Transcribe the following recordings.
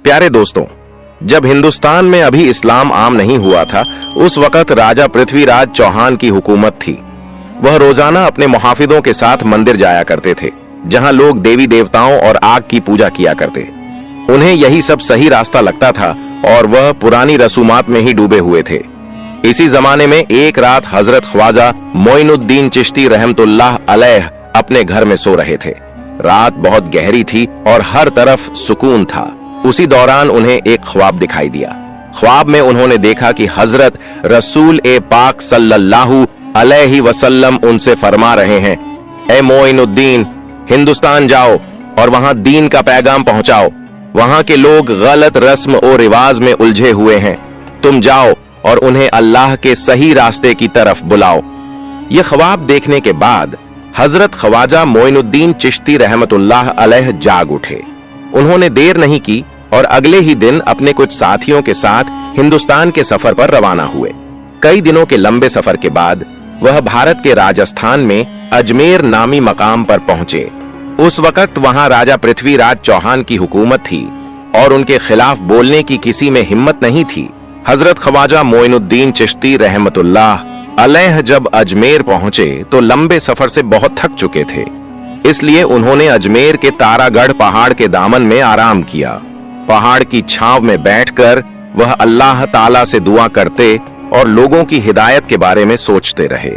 प्यारे दोस्तों, जब हिंदुस्तान में अभी इस्लाम आम नहीं हुआ था, उस वक्त राजा पृथ्वीराज चौहान की हुकूमत थी। वह रोजाना अपने मुहाफिजों के साथ मंदिर जाया करते थे, जहां लोग देवी देवताओं और आग की पूजा किया करते। उन्हें यही सब सही रास्ता लगता था और वह पुरानी रसूमात में ही डूबे हुए थे। इसी जमाने में एक रात हजरत ख्वाजा मोइनुद्दीन चिश्ती रहमतुल्लाह अलैह अपने घर में सो रहे थे। रात बहुत गहरी थी और हर तरफ सुकून था। उसी दौरान उन्हें एक ख्वाब दिखाई दिया। ख्वाब में उन्होंने देखा कि हजरत रसूल ए पाक सल्लल्लाहु अलैहि वसल्लम उनसे फरमा रहे हैं, ए मोइनुद्दीन, हिंदुस्तान जाओ और वहां दीन का पैगाम पहुंचाओ। वहां के लोग गलत रस्म और रिवाज में उलझे हुए हैं। तुम जाओ और उन्हें अल्लाह के सही रास्ते की तरफ बुलाओ। यह ख्वाब देखने के बाद हजरत ख्वाजा मोइनुद्दीन चिश्ती रहमतुल्लाह अलैह जाग उठे। उन्होंने देर नहीं की और अगले ही दिन अपने कुछ साथियों के साथ हिंदुस्तान के सफर पर रवाना हुए। कई दिनों के लंबे सफर के बाद वह भारत के राजस्थान में अजमेर नामी मकाम पर पहुंचे। उस वक्त वहां राजा पृथ्वीराज चौहान की हुकूमत थी और उनके खिलाफ बोलने की किसी में हिम्मत नहीं थी। हजरत ख्वाजा मोइनुद्दीन चिश्ती रहमतुल्लाह अलैह जब अजमेर पहुंचे तो लंबे सफर से बहुत थक चुके थे, इसलिए उन्होंने अजमेर के तारागढ़ पहाड़ के दामन में आराम किया। पहाड़ की छांव में बैठकर वह अल्लाह ताला से दुआ करते और लोगों की हिदायत के बारे में सोचते रहे।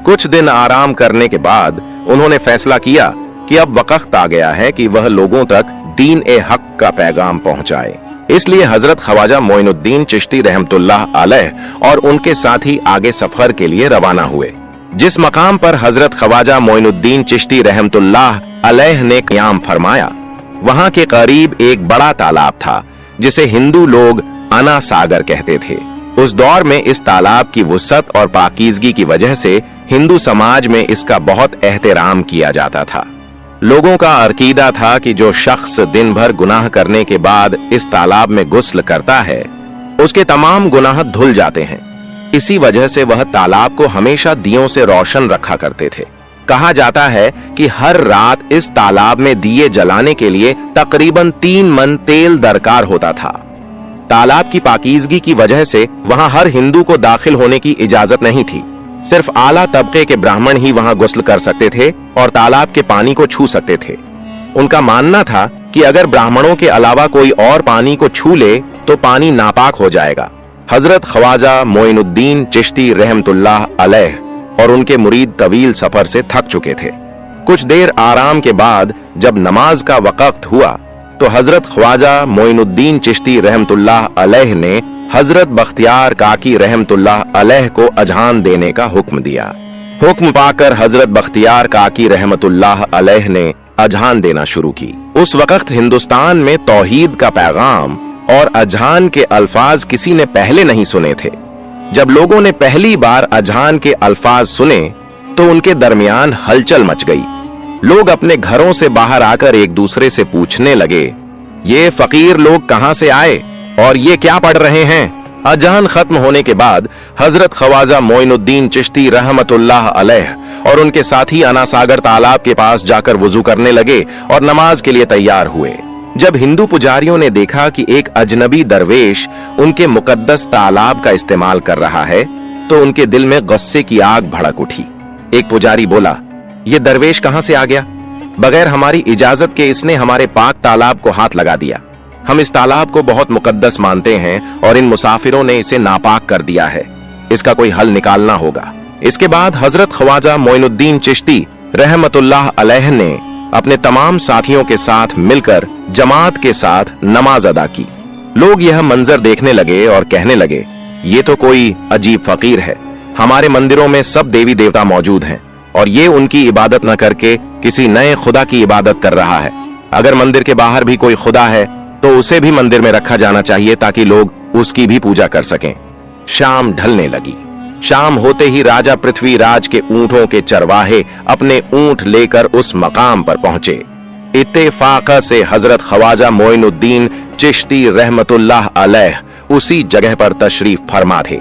कुछ दिन आराम करने के बाद उन्होंने फैसला किया कि अब वक्त आ गया है कि वह लोगों तक दीन ए हक का पैगाम पहुंचाए। इसलिए हजरत ख्वाजा मोइनुद्दीन चिश्ती रहमतुल्लाह अलैह और उनके साथी आगे सफर के लिए रवाना हुए। जिस मकाम पर हजरत ख्वाजा मोइनुद्दीन चिश्ती रहमतुल्लाह अलैह ने क़याम फरमाया, वहां के करीब एक बड़ा तालाब था जिसे हिंदू लोग अना सागर कहते थे। उस दौर में इस तालाब की वुसअत और पाकीज़गी की वजह से हिंदू समाज में इसका बहुत एहतराम किया जाता था। लोगों का अकीदा था कि जो शख्स दिन भर गुनाह करने के बाद इस तालाब में गुस्ल करता है, उसके तमाम गुनाह धुल जाते हैं। इसी वजह से वह तालाब को हमेशा दियों से रोशन रखा करते थे। कहा जाता है कि हर रात इस तालाब में दिए जलाने के लिए तकरीबन 3 मन तेल दरकार होता था। तालाब की पाकीज़गी की वजह से वहां हर हिंदू को दाखिल होने की इजाजत नहीं थी। सिर्फ आला तबके के ब्राह्मण ही वहां गुस्ल कर सकते थे और तालाब के पानी को छू सकते थे। उनका मानना था कि अगर ब्राह्मणों के अलावा कोई और पानी को छू ले तो पानी नापाक हो जाएगा। हजरत ख्वाजा मोइनुद्दीन चिश्ती रहमतुल्लाह अलैह और उनके मुरीद तवील सफर से थक चुके थे। कुछ देर आराम के बाद जब नमाज का वक्त हुआ तो हजरत ख्वाजा मोइनुद्दीन चिश्ती रहमतुल्लाह अलैह ने हजरत बख्तियार काकी रहमतुल्लाह अलैह को अजान देने का हुक्म दिया। हुक्म पाकर हजरत बख्तियार काकी रहमतुल्लाह अलैह ने अजान देना शुरू की। उस वक्त हिंदुस्तान में तौहीद का पैगाम और अजान के अल्फाज किसी ने पहले नहीं सुने थे। जब लोगों ने पहली बार अजान के अल्फाज सुने तो उनके दरमियान हलचल मच गई। लोग अपने घरों से बाहर आकर एक दूसरे से पूछने लगे, ये फकीर लोग कहां से आए और ये क्या पढ़ रहे हैं? अजान खत्म होने के बाद हजरत ख्वाजा मोइनुद्दीन चिश्ती रहमतुल्लाह अलैह और उनके साथी अना सागर तालाब के पास जाकर वुजू करने लगे और नमाज के लिए तैयार हुए। जब हिंदू पुजारियों ने देखा कि एक अजनबी दरवेश उनके मुकद्दस तालाब का इस्तेमाल कर रहा है तो उनके दिल में गुस्से की आग भड़क उठी। एक पुजारी बोला, ये दरवेश कहां से आ गया? बगैर हमारी इजाजत के इसने हमारे पाक तालाब को हाथ लगा दिया। हम इस तालाब को बहुत मुकद्दस मानते हैं और इन मुसाफिरों ने इसे नापाक कर दिया है। इसका कोई हल निकालना होगा। इसके बाद हजरत ख्वाजा मोइनुद्दीन चिश्ती रहमतुल्लाह अलैह ने अपने तमाम साथियों के साथ मिलकर जमात के साथ नमाज अदा की। लोग यह मंजर देखने लगे और कहने लगे, ये तो कोई अजीब फकीर है। हमारे मंदिरों में सब देवी देवता मौजूद हैं और ये उनकी इबादत न करके किसी नए खुदा की इबादत कर रहा है। अगर मंदिर के बाहर भी कोई खुदा है तो उसे भी मंदिर में रखा जाना चाहिए ताकि लोग उसकी भी पूजा कर सकें। शाम ढलने लगी। शाम होते ही राजा पृथ्वीराज के ऊंटों के चरवाहे अपने ऊंट लेकर उस मकाम पर पहुंचे। इत्तेफाक से हजरत ख्वाजा मोइनुद्दीन चिश्ती रहमतुल्लाह अलैह उसी जगह पर तशरीफ फरमा थे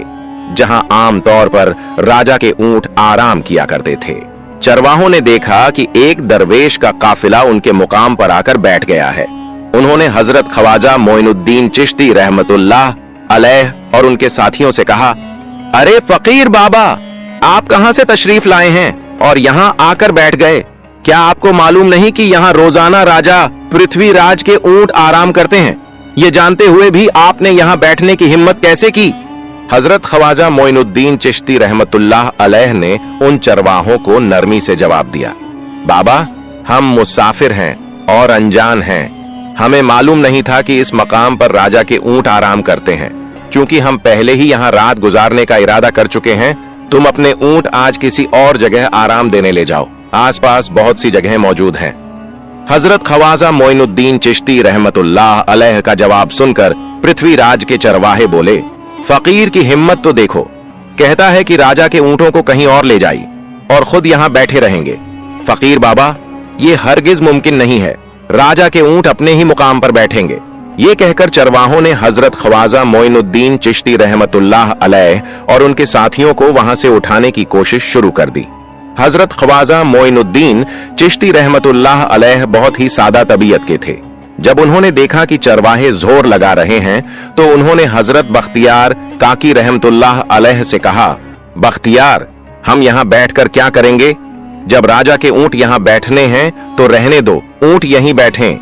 जहां आम तौर पर राजा के ऊंट आराम किया करते थे। चरवाहों ने देखा कि एक दरवेश का काफिला उनके मुकाम पर आकर बैठ गया है। उन्होंने हजरत ख्वाजा मोइनुद्दीन चिश्ती रहमतुल्लाह अलैह और उनके साथियों से कहा, अरे फकीर बाबा, आप कहां से तशरीफ लाए हैं और यहां आकर बैठ गए? क्या आपको मालूम नहीं कि यहां रोजाना राजा पृथ्वीराज के ऊंट आराम करते हैं? ये जानते हुए भी आपने यहां बैठने की हिम्मत कैसे की? हजरत ख्वाजा मोइनुद्दीन चिश्ती रहमतुल्लाह अलैह ने उन चरवाहों को नरमी से जवाब दिया, बाबा, हम मुसाफिर हैं और अनजान हैं। हमें मालूम नहीं था कि इस मकाम पर राजा के ऊंट आराम करते हैं। चूंकि हम पहले ही यहाँ रात गुजारने का इरादा कर चुके हैं, तुम अपने ऊंट आज किसी और जगह आराम देने ले जाओ। आसपास बहुत सी जगह मौजूद हैं। हजरत ख्वाजा मोइनुद्दीन चिश्ती रहमतुल्लाह अलैह का जवाब सुनकर पृथ्वीराज के चरवाहे बोले, फकीर की हिम्मत तो देखो, कहता है कि राजा के ऊंटों को कहीं और ले जाई और खुद यहाँ बैठे रहेंगे। फकीर बाबा, ये हरगिज मुमकिन नहीं है। राजा के ऊंट अपने ही मुकाम पर बैठेंगे। ये कहकर चरवाहों ने हजरत ख्वाजा मोइनुद्दीन चिश्ती रहमतुल्लाह अलैह और उनके साथियों को वहां से उठाने की कोशिश शुरू कर दी। हजरत ख्वाजा मोइनुद्दीन चिश्ती रहमतुल्लाह अलैह बहुत ही सादा तबीयत के थे। जब उन्होंने देखा कि चरवाहे जोर लगा रहे हैं, तो उन्होंने हजरत बख्तियार काकी रहमतुल्लाह अलैह से कहा, बख्तियार, हम यहाँ बैठकर क्या करेंगे? जब राजा के ऊंट यहाँ बैठने हैं तो रहने दो, ऊंट यहीं बैठें।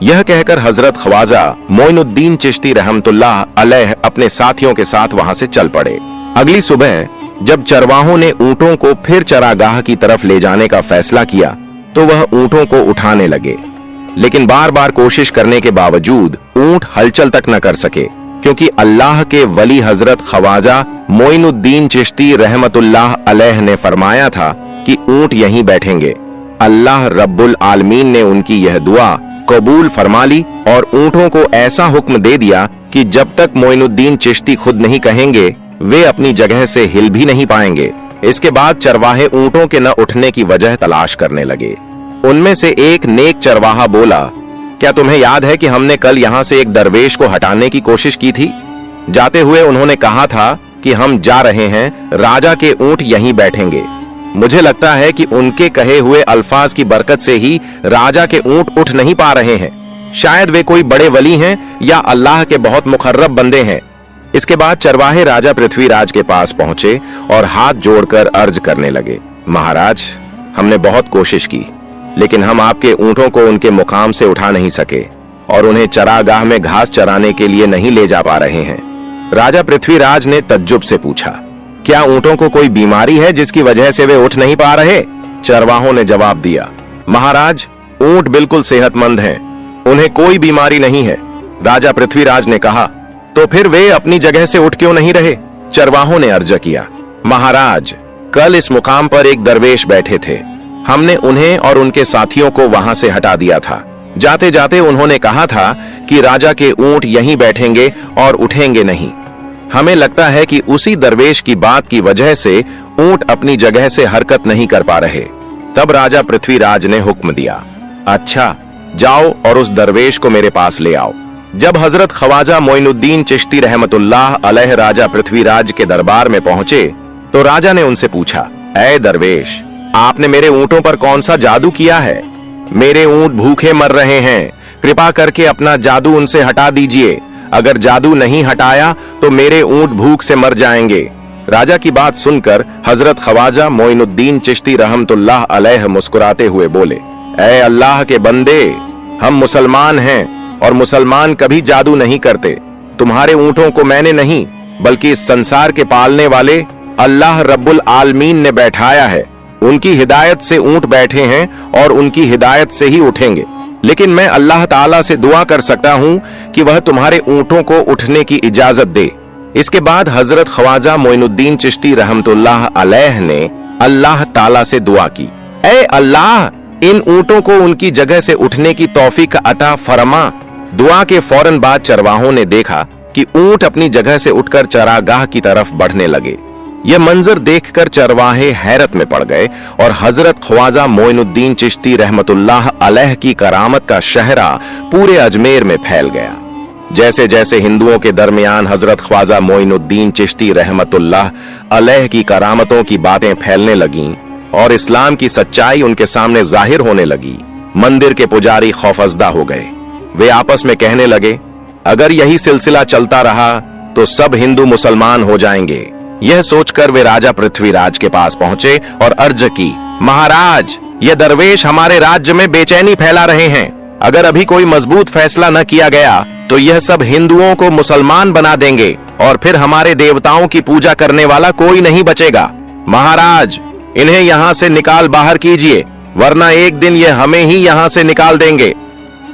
यह कहकर हजरत ख्वाजा मोइनुद्दीन चिश्ती रहमतुल्लाह अलैह अपने साथियों के साथ वहां से चल पड़े। अगली सुबह जब चरवाहों ने ऊंटों को फिर चरागाह की तरफ ले जाने का फैसला किया, तो वह ऊंटों को उठाने लगे, लेकिन बार बार कोशिश करने के बावजूद ऊंट हलचल तक न कर सके, क्योंकि अल्लाह के वली हजरत ख्वाजा मोइनुद्दीन चिश्ती रहमतुल्लाह अलैह ने फरमाया था कि ऊंट यहीं बैठेंगे। अल्लाह रब्बुल आलमीन ने उनकी यह दुआ कबूल फरमा ली और ऊंटों को ऐसा हुक्म दे दिया कि जब तक मोइनुद्दीन चिश्ती खुद नहीं कहेंगे, वे अपनी जगह से हिल भी नहीं पाएंगे। इसके बाद चरवाहे ऊंटों के न उठने की वजह तलाश करने लगे। उनमें से एक नेक चरवाहा बोला, क्या तुम्हें याद है कि हमने कल यहाँ से एक दरवेश को हटाने की कोशिश की थी? जाते हुए उन्होंने कहा था कि हम जा रहे हैं, राजा के ऊंट यहीं बैठेंगे। मुझे लगता है कि उनके कहे हुए अल्फाज की बरकत से ही राजा के ऊंट उठ नहीं पा रहे हैं। शायद वे कोई बड़े वली हैं या अल्लाह के बहुत मुकर्रब बंदे हैं। इसके बाद चरवाहे राजा पृथ्वीराज के पास पहुंचे और हाथ जोड़कर अर्ज करने लगे, महाराज, हमने बहुत कोशिश की, लेकिन हम आपके ऊंटों को उनके मुकाम से उठा नहीं सके और उन्हें चरागाह में घास चराने के लिए नहीं ले जा पा रहे हैं। राजा पृथ्वीराज ने तज्जुब से पूछा, क्या ऊंटों को कोई बीमारी है जिसकी वजह से वे उठ नहीं पा रहे? चरवाहों ने जवाब दिया, महाराज, ऊंट बिल्कुल सेहतमंद हैं, उन्हें कोई बीमारी नहीं है। राजा पृथ्वीराज ने कहा, तो फिर वे अपनी जगह से उठ क्यों नहीं रहे? चरवाहों ने अर्ज किया, महाराज, कल इस मुकाम पर एक दरवेश बैठे थे, हमने उन्हें और उनके साथियों को वहां से हटा दिया था। जाते जाते उन्होंने कहा था कि राजा के ऊंट यहीं बैठेंगे और उठेंगे नहीं। हमें लगता है कि उसी दरवेश की बात की वजह से ऊंट अपनी जगह से हरकत नहीं कर पा रहे। तब राजा पृथ्वीराज ने हुक्म दिया, अच्छा, जाओ और उस दरवेश को मेरे पास ले आओ। जब हजरत ख्वाजा मोइनुद्दीन चिश्ती रहमतुल्लाह अलैह राजा पृथ्वीराज के दरबार में पहुंचे, तो राजा ने उनसे पूछा, ऐ दरवेश, आपने मेरे ऊंटों पर कौन सा जादू किया है? मेरे ऊंट भूखे मर रहे हैं, कृपा करके अपना जादू उनसे हटा दीजिए। अगर जादू नहीं हटाया तो मेरे ऊंट भूख से मर जाएंगे। राजा की बात सुनकर हजरत ख्वाजा मोइनुद्दीन चिश्ती रहमतुल्लाह अलैह मुस्कुराते हुए बोले, ऐ अल्लाह के बंदे, हम मुसलमान हैं और मुसलमान कभी जादू नहीं करते। तुम्हारे ऊंटों को मैंने नहीं, बल्कि इस संसार के पालने वाले अल्लाह रब्बुल आलमीन ने बैठाया है। उनकी हिदायत से ऊंट बैठे हैं और उनकी हिदायत से ही उठेंगे। लेकिन मैं अल्लाह ताला से दुआ कर सकता हूं कि वह तुम्हारे ऊंटों को उठने की इजाजत दे। इसके बाद हजरत ख्वाजा मोइनुद्दीन चिश्ती रहमतुल्लाह अलैह ने अल्लाह ताला से दुआ की, ऐ अल्लाह, इन ऊंटों को उनकी जगह से उठने की तौफीक अता फरमा। दुआ के फौरन बाद चरवाहों ने देखा कि ऊंट अपनी जगह से उठकर चरागाह की तरफ बढ़ने लगे। यह मंजर देखकर चरवाहे हैरत में पड़ गए और हजरत ख्वाजा मोइनुद्दीन चिश्ती रहमतुल्लाह अलैह की करामत का शहरा पूरे अजमेर में फैल गया। जैसे जैसे हिंदुओं के दरमियान हजरत ख्वाजा मोइनुद्दीन चिश्ती रहमतुल्लाह अलैह की करामतों की बातें फैलने लगीं और इस्लाम की सच्चाई उनके सामने जाहिर होने लगी, मंदिर के पुजारी खौफजदा हो गए। वे आपस में कहने लगे, अगर यही सिलसिला चलता रहा तो सब हिंदू मुसलमान हो जाएंगे। यह सोचकर वे राजा पृथ्वीराज के पास पहुंचे और अर्ज की, महाराज, ये दरवेश हमारे राज्य में बेचैनी फैला रहे हैं। अगर अभी कोई मजबूत फैसला न किया गया तो यह सब हिंदुओं को मुसलमान बना देंगे और फिर हमारे देवताओं की पूजा करने वाला कोई नहीं बचेगा। महाराज, इन्हें यहाँ से निकाल बाहर कीजिए, वरना एक दिन ये हमें ही यहाँ से निकाल देंगे।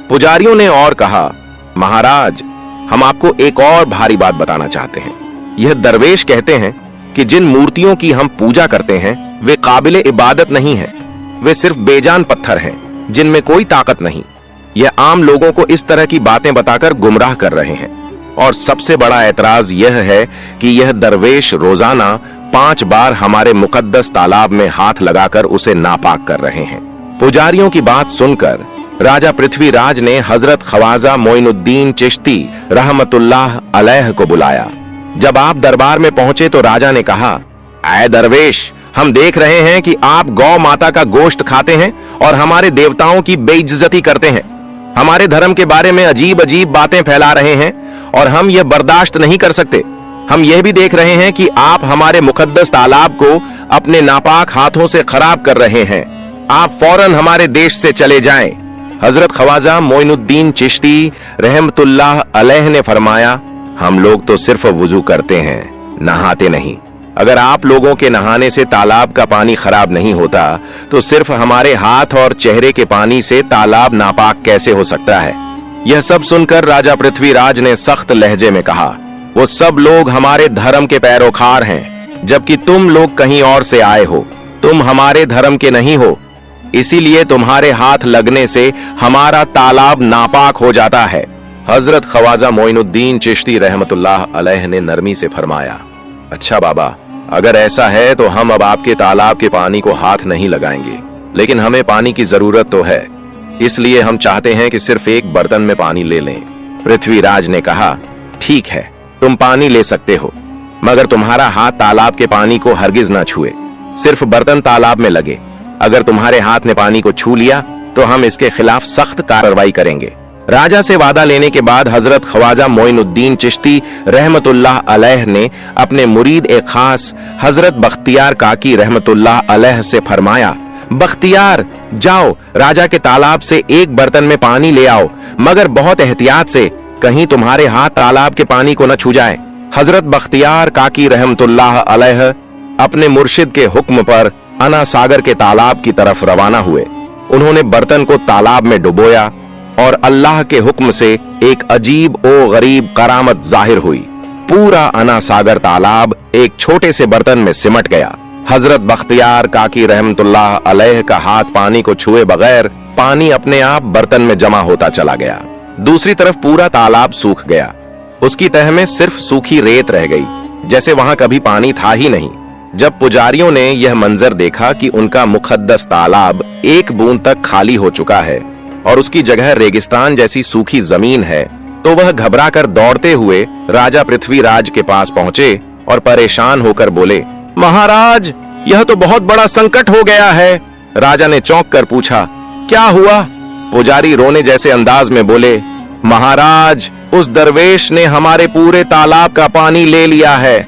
पुजारियों ने और कहा, महाराज, हम आपको एक और भारी बात बताना चाहते हैं। यह दरवेश कहते हैं कि जिन मूर्तियों की हम पूजा करते हैं वे काबिले इबादत नहीं है, वे सिर्फ बेजान पत्थर हैं जिनमें कोई ताकत नहीं। यह आम लोगों को इस तरह की बातें बताकर गुमराह कर रहे हैं। और सबसे बड़ा एतराज यह है कि यह दरवेश रोजाना 5 बार हमारे मुकद्दस तालाब में हाथ लगाकर उसे नापाक कर रहे हैं। पुजारियों की बात सुनकर राजा पृथ्वीराज ने हजरत ख्वाजा मोइनुद्दीन चिश्ती रहमतुल्लाह अलैह को बुलाया। जब आप दरबार में पहुंचे तो राजा ने कहा, ऐ दरवेश, हम देख रहे हैं कि आप गौ माता का गोश्त खाते हैं और हमारे देवताओं की बेइज्जती करते हैं। हमारे धर्म के बारे में अजीब अजीब बातें फैला रहे हैं और हम यह बर्दाश्त नहीं कर सकते। हम यह भी देख रहे हैं कि आप हमारे मुकद्दस तालाब को अपने नापाक हाथों से खराब कर रहे हैं। आप फौरन हमारे देश से चले जाएं। हजरत ख्वाजा मोइनुद्दीन चिश्ती रहमतुल्लाह अलैह ने फरमाया, हम लोग तो सिर्फ वुजू करते हैं, नहाते नहीं। अगर आप लोगों के नहाने से तालाब का पानी खराब नहीं होता तो सिर्फ हमारे हाथ और चेहरे के पानी से तालाब नापाक कैसे हो सकता है। यह सब सुनकर राजा पृथ्वीराज ने सख्त लहजे में कहा, वो सब लोग हमारे धर्म के पैरोकार हैं, जबकि तुम लोग कहीं और से आए हो। तुम हमारे धर्म के नहीं हो, इसीलिए तुम्हारे हाथ लगने से हमारा तालाब नापाक हो जाता है। हजरत ख्वाजा मोइनुद्दीन चिश्ती रहमतुल्लाह अलैह ने नरमी से फरमाया, अच्छा बाबा, अगर ऐसा है तो हम अब आपके तालाब के पानी को हाथ नहीं लगाएंगे, लेकिन हमें पानी की जरूरत तो है, इसलिए हम चाहते हैं कि सिर्फ एक बर्तन में पानी ले लें। पृथ्वीराज ने कहा, ठीक है, तुम पानी ले सकते हो, मगर तुम्हारा हाथ तालाब के पानी को हरगिज ना छुए, सिर्फ बर्तन तालाब में लगे। अगर तुम्हारे हाथ ने पानी को छू लिया तो हम इसके खिलाफ सख्त कार्रवाई करेंगे। राजा से वादा लेने के बाद हजरत ख्वाजा मोइनुद्दीन चिश्ती रहमतुल्लाह अलैह ने अपने मुरीद ए खास हजरत बख्तियार काकी रहमतुल्लाह अलैह से फरमाया, बख्तियार, जाओ राजा के तालाब से एक बर्तन में पानी ले आओ, मगर बहुत एहतियात से, कहीं तुम्हारे हाथ तालाब के पानी को न छू जाए। हजरत बख्तियार काकी रहमतुल्लाह अलैह अपने मुर्शिद के हुक्म पर अना सागर के तालाब की तरफ रवाना हुए। उन्होंने बर्तन को तालाब में डुबोया और अल्लाह के हुक्म से एक अजीब ओ गरीब करामत जाहिर हुई। पूरा अना सागर तालाब एक छोटे से बर्तन में सिमट गया। हजरत बख्तियार काकी रहमतुल्लाह अलैह का हाथ पानी को छुए बगैर पानी अपने आप बर्तन में जमा होता चला गया। दूसरी तरफ पूरा तालाब सूख गया, उसकी तह में सिर्फ सूखी रेत रह गई, जैसे वहां कभी पानी था ही नहीं। जब पुजारियों ने यह मंजर देखा कि उनका मुकद्दस तालाब एक बूंद तक खाली हो चुका है और उसकी जगह रेगिस्तान जैसी सूखी जमीन है, तो वह घबराकर दौड़ते हुए राजा पृथ्वीराज के पास पहुंचे और परेशान होकर बोले, महाराज, यह तो बहुत बड़ा संकट हो गया है। राजा ने चौंक कर पूछा, क्या हुआ? पुजारी रोने जैसे अंदाज में बोले, महाराज, उस दरवेश ने हमारे पूरे तालाब का पानी ले लिया है।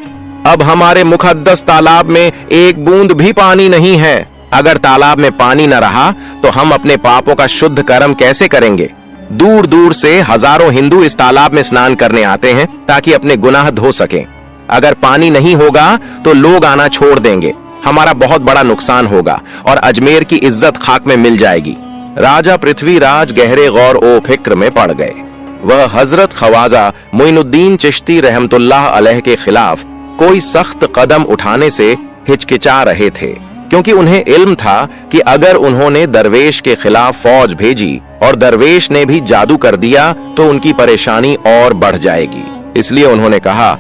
अब हमारे मुकद्दस तालाब में एक बूंद भी पानी नहीं है। अगर तालाब में पानी न रहा तो हम अपने पापों का शुद्ध कर्म कैसे करेंगे? दूर दूर से हजारों हिंदू इस तालाब में स्नान करने आते हैं ताकि अपने गुनाह धो सकें। अगर पानी नहीं होगा तो लोग आना छोड़ देंगे, हमारा बहुत बड़ा नुकसान होगा और अजमेर की इज्जत खाक में मिल जाएगी। राजा पृथ्वीराज गहरे गौर ओ फिक्र में पड़ गए। वह हजरत ख्वाजा मोइनुद्दीन चिश्ती रहमतुल्लाह अलैह के खिलाफ कोई सख्त कदम उठाने से हिचकिचा रहे थे, क्योंकि उन्हें इल्म था कि अगर उन्होंने दरवेश के खिलाफ फौज भेजी और दरवेश ने भी जादू कर दिया तो उनकी परेशानी और बढ़ जाएगी। इसलिए उन्होंने कहा,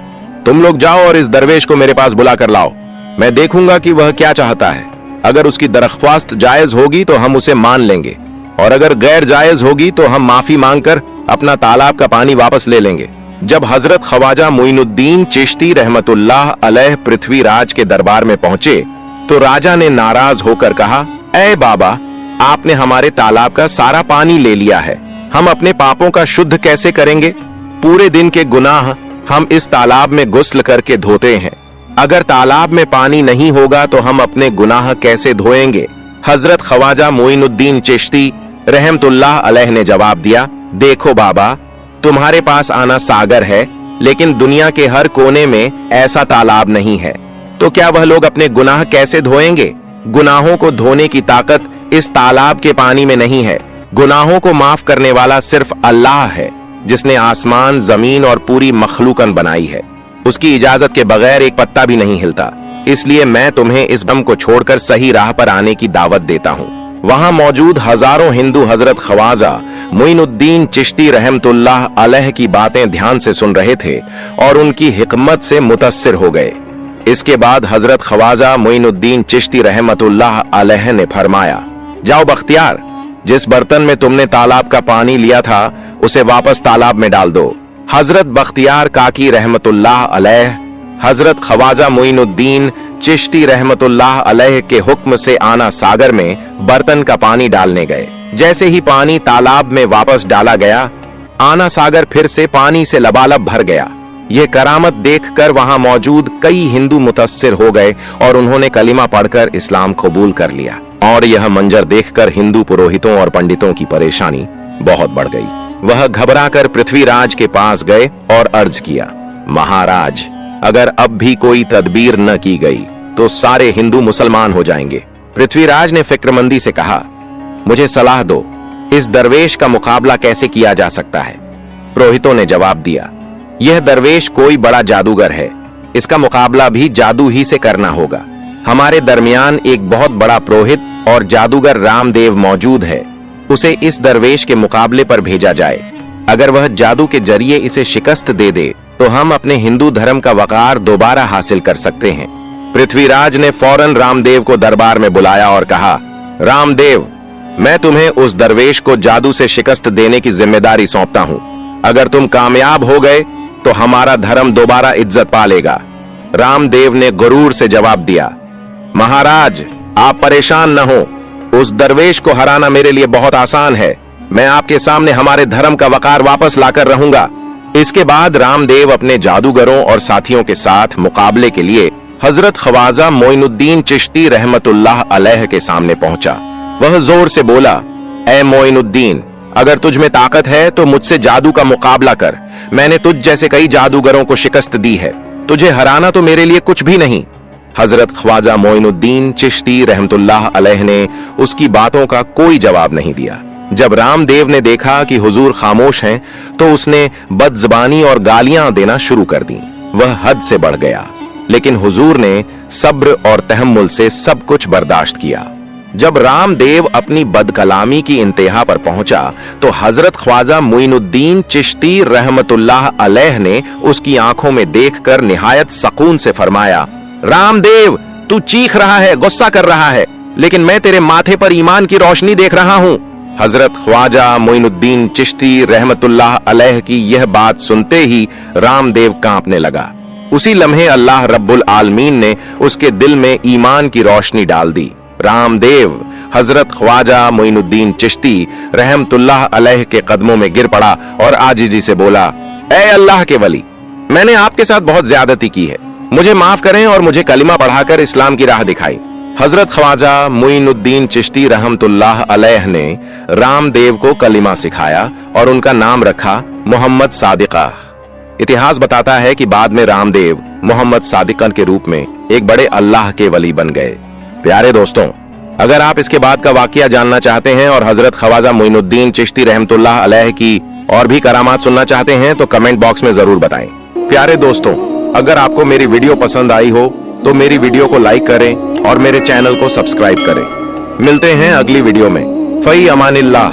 तुम लोग जाओ और इस दरवेश को मेरे पास बुला कर लाओ, मैं देखूंगा कि वह क्या चाहता है। अगर उसकी दरख्वास्त जायज होगी तो हम उसे मान लेंगे, और अगर गैर जायज होगी तो हम माफी मांगकर अपना तालाब का पानी वापस ले लेंगे। जब हजरत ख्वाजा मोइनुद्दीन चिश्ती रहमतुल्लाह अलैह पृथ्वीराज के दरबार में पहुंचे तो राजा ने नाराज होकर कहा, ऐ बाबा, आपने हमारे तालाब का सारा पानी ले लिया है, हम अपने पापों का शुद्ध कैसे करेंगे? पूरे दिन के गुनाह हम इस तालाब में गुस्ल करके धोते हैं। अगर तालाब में पानी नहीं होगा तो हम अपने गुनाह कैसे धोएंगे? हजरत ख्वाजा मोइनुद्दीन चिश्ती रहमतुल्लाह अलैह ने जवाब दिया, देखो बाबा, तुम्हारे पास आना सागर है, लेकिन दुनिया के हर कोने में ऐसा तालाब नहीं है, तो क्या वह लोग अपने गुनाह कैसे धोएंगे? गुनाहों को धोने की ताकत इस तालाब के पानी में नहीं है। गुनाहों को माफ करने वाला सिर्फ अल्लाह है, जिसने आसमान, जमीन और पूरी मखलूकन बनाई है। उसकी इजाजत के बगैर एक पत्ता भी नहीं हिलता। इसलिए मैं तुम्हें इस भ्रम को छोड़कर सही राह पर आने की दावत देता हूँ। वहां मौजूद हजारों हिंदू हजरत ख्वाजा मोइनुद्दीन चिश्ती रहमतुल्लाह अलैह की बातें ध्यान से सुन रहे थे और उनकी हिकमत से मुतस्सिर हो गए। इसके बाद हजरत ख्वाजा मोइनुद्दीन चिश्ती रहमतुल्लाह अलैह ने फरमाया, जाओ बख्तियार, जिस बर्तन में तुमने तालाब का पानी लिया था उसे वापस तालाब में डाल दो। हजरत बख्तियार काकी रहमतुल्लाह अलैह हजरत ख्वाजा मोइनुद्दीन चिश्ती रहमतुल्लाह अलैह के हुक्म से आना सागर में बर्तन का पानी डालने गए। जैसे ही पानी तालाब में वापस डाला गया, आना सागर फिर से पानी से लबालब भर गया। यह करामत देखकर वहां मौजूद कई हिंदू मुतस्सिर हो गए और उन्होंने कलिमा पढ़कर इस्लाम कबूल कर लिया। और यह मंजर देखकर हिंदू पुरोहितों और पंडितों की परेशानी बहुत बढ़ गई। वह घबराकर पृथ्वीराज के पास गए और अर्ज किया, महाराज, अगर अब भी कोई तदबीर न की गई तो सारे हिंदू मुसलमान हो जाएंगे। पृथ्वीराज ने फिक्रमंदी से कहा, मुझे सलाह दो, इस दरवेश का मुकाबला कैसे किया जा सकता है? पुरोहितों ने जवाब दिया, यह दरवेश कोई बड़ा जादूगर है, इसका मुकाबला भी जादू ही से करना होगा। हमारे दरमियान एक बहुत बड़ा पुरोहित और जादूगर रामदेव मौजूद है, उसे इस दरवेश के मुकाबले पर भेजा जाए। अगर वह जादू के जरिए इसे शिकस्त दे दे तो हम अपने हिंदू धर्म का वकार दोबारा हासिल कर सकते हैं। पृथ्वीराज ने फौरन रामदेव को दरबार में बुलाया और कहा, रामदेव, मैं तुम्हें उस दरवेश को जादू से शिकस्त देने की जिम्मेदारी सौंपता हूं। अगर तुम कामयाब हो गए तो हमारा धर्म दोबारा इज्जत पा लेगा। रामदेव ने गुरूर से जवाब दिया, महाराज, आप परेशान न हो, उस दरवेश को हराना मेरे लिए बहुत आसान है। मैं आपके सामने हमारे धर्म का वकार वापस लाकर रहूंगा। इसके बाद रामदेव अपने जादूगरों और साथियों के साथ मुकाबले के लिए हजरत ख्वाजा मोइनुद्दीन चिश्ती रहमतुल्लाह अलैह के सामने पहुंचा। वह जोर से बोला, ऐ मोइनुद्दीन, अगर तुझ में ताकत है तो मुझसे जादू का मुकाबला कर। मैंने तुझ जैसे कई जादूगरों को शिकस्त दी है, तुझे हराना तो मेरे लिए कुछ भी नहीं। हजरत ख्वाजा मोइनुद्दीन चिश्ती रहमतुल्लाह अलैह ने उसकी बातों का कोई जवाब नहीं दिया। जब रामदेव ने देखा कि हुजूर खामोश हैं, तो उसने बदजबानी और गालियां देना शुरू कर दी। वह हद से बढ़ गया, लेकिन हुजूर ने सब्र और तहम्मुल से सब कुछ बर्दाश्त किया। जब रामदेव अपनी बदकलामी की इंतहा पर पहुंचा तो हजरत ख्वाजा मोइनुद्दीन चिश्ती रहमतुल्लाह अलैह ने उसकी आंखों में देखकर निहायत सकून से फरमाया, रामदेव, तू चीख रहा है, गुस्सा कर रहा है, लेकिन मैं तेरे माथे पर ईमान की रोशनी देख रहा हूं। हजरत ख्वाजा मोइनुद्दीन चिश्ती रहमतुल्लाह अलैह की यह बात सुनते ही रामदेव कांपने लगा। उसी लम्हे अल्लाह रब्बुल आलमीन ने उसके दिल में ईमान की रोशनी डाल दी। रामदेव हजरत ख्वाजा मोइनुद्दीन चिश्ती रहमतुल्लाह अलैह के कदमों में गिर पड़ा और आजिजी से बोला, ऐ अल्लाह के वली, मैंने आपके साथ बहुत ज्यादती की है, मुझे माफ करें और मुझे कलिमा पढ़ाकर इस्लाम की राह दिखाई। हजरत ख्वाजा मोइनुद्दीन चिश्ती रहमतुल्लाह अलैह ने रामदेव को कलिमा सिखाया और उनका नाम रखा मोहम्मद सादिका। इतिहास बताता है कि बाद में रामदेव मोहम्मद सादिकन के रूप में एक बड़े अल्लाह के वली बन गए। प्यारे दोस्तों, अगर आप इसके बाद का वाकया जानना चाहते हैं और हजरत ख्वाजा मोइनुद्दीन चिश्ती रहमतुल्लाह अलैह की और भी करामात सुनना चाहते हैं तो कमेंट बॉक्स में जरूर बताएं। प्यारे दोस्तों, अगर आपको मेरी वीडियो पसंद आई हो तो मेरी वीडियो को लाइक करें और मेरे चैनल को सब्सक्राइब करें। मिलते हैं अगली वीडियो में। फई अमानिल्लाह।